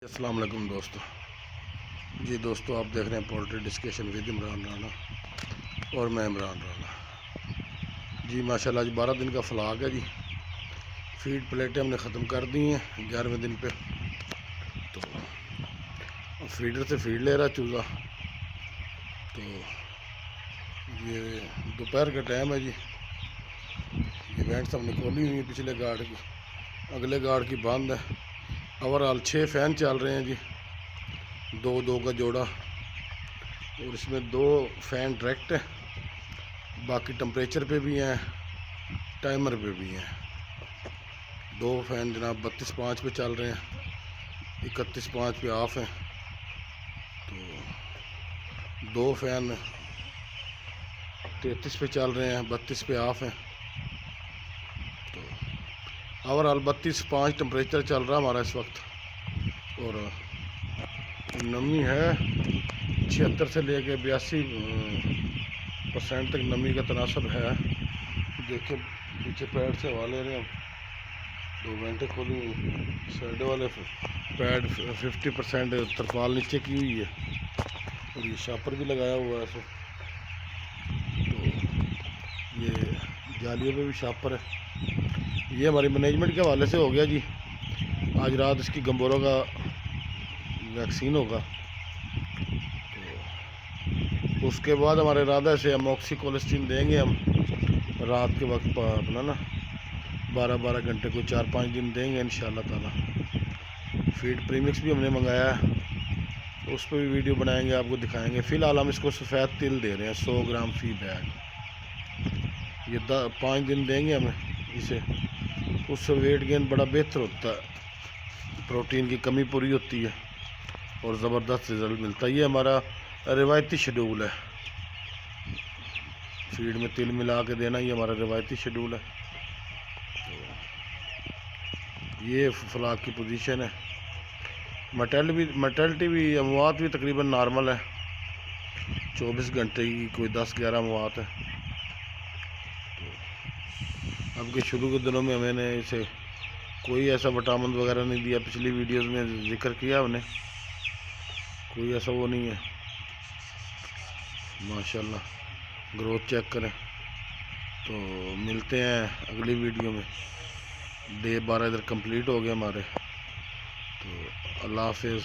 السلام علیکم دوستو جی دوستو آپ دیکھ رہے ہیں poultry discussion with Imran Rana اور میں عمران رانا جی ماشاءاللہ آج 12 دن کا فلاگ ہے جی. فیڈ پلیٹیں ہم نے ختم کر دی ہیں 11ویں دن پہ. تو فیڈر سے فیڈ لے رہا چوزا. تو یہ دوپہر کا ٹائم ہے جی. یہ وینٹس ہم نے کھولی ہوئی ہیں پچھلے گارڈ کی, اگلے گارڈ کی بند ہے. اوورآل 6 فین چل رہے ہیں جی, 2 کا جوڑا, اور اس میں 2 فین ڈائریکٹ ہیں, باقی ٹمپریچر پہ بھی ہیں, ٹائمر پہ بھی ہیں. 2 فین جناب 32.5 پہ چل رہے ہیں, 31.5 پہ آف ہیں. تو 2 فین 33 پہ چل رہے ہیں, 32 پہ آف ہیں. تو اوورآل 32.5 ٹمپریچر چل رہا ہمارا اس وقت, اور نمی ہے 76 سے لے کے 82% تک نمی کا تناسب ہے. دیکھیں پیچھے پیڈ سے ہوا لے رہے ہیں ہم, 2 گھنٹے کھولی ہوئی سائڈ والے پیڈ 50% ترپال نیچے کی ہوئی ہے, اور یہ شاپر بھی لگایا ہوا ہے ایسے. تو یہ جالیوں پہ بھی شاپر ہے. یہ ہماری مینجمنٹ کے حوالے سے ہو گیا جی. آج رات اس کی گمبوروں کا ویکسین ہوگا. تو اس کے بعد ہمارے ارادہ سے ہم آکسی کولسٹین دیں گے. ہم رات کے وقت اپنا 12 گھنٹے کو 4-5 دن دیں گے انشاءاللہ تعالی. فیڈ پریمکس بھی ہم نے منگایا ہے, اس پہ بھی ویڈیو بنائیں گے, آپ کو دکھائیں گے. فی الحال ہم اس کو سفید تل دے رہے ہیں 100 گرام فی بیگ. یہ 5 دن دیں گے ہمیں اسے, اس سے ویٹ گین بڑا بہتر ہوتا ہے, پروٹین کی کمی پوری ہوتی ہے اور زبردست رزلٹ ملتا ہے. یہ ہمارا روایتی شیڈول ہے, فیڈ میں تل ملا کے دینا, یہ ہمارا روایتی شیڈول ہے. یہ فلاگ کی پوزیشن ہے. مرٹیلٹی بھی اموات بھی تقریباً نارمل ہے, 24 گھنٹے کی کوئی 10-11 اموات ہے. اب کے شروع کے دنوں میں ہمیں نے اسے کوئی ایسا وٹامن وغیرہ نہیں دیا. پچھلی ویڈیوز میں ذکر کیا ہم نے, کوئی ایسا وہ نہیں ہے. ماشاءاللہ گروتھ چیک کریں. تو ملتے ہیں اگلی ویڈیو میں. ڈے 12 ادھر کمپلیٹ ہو گئے ہمارے. تو اللہ حافظ.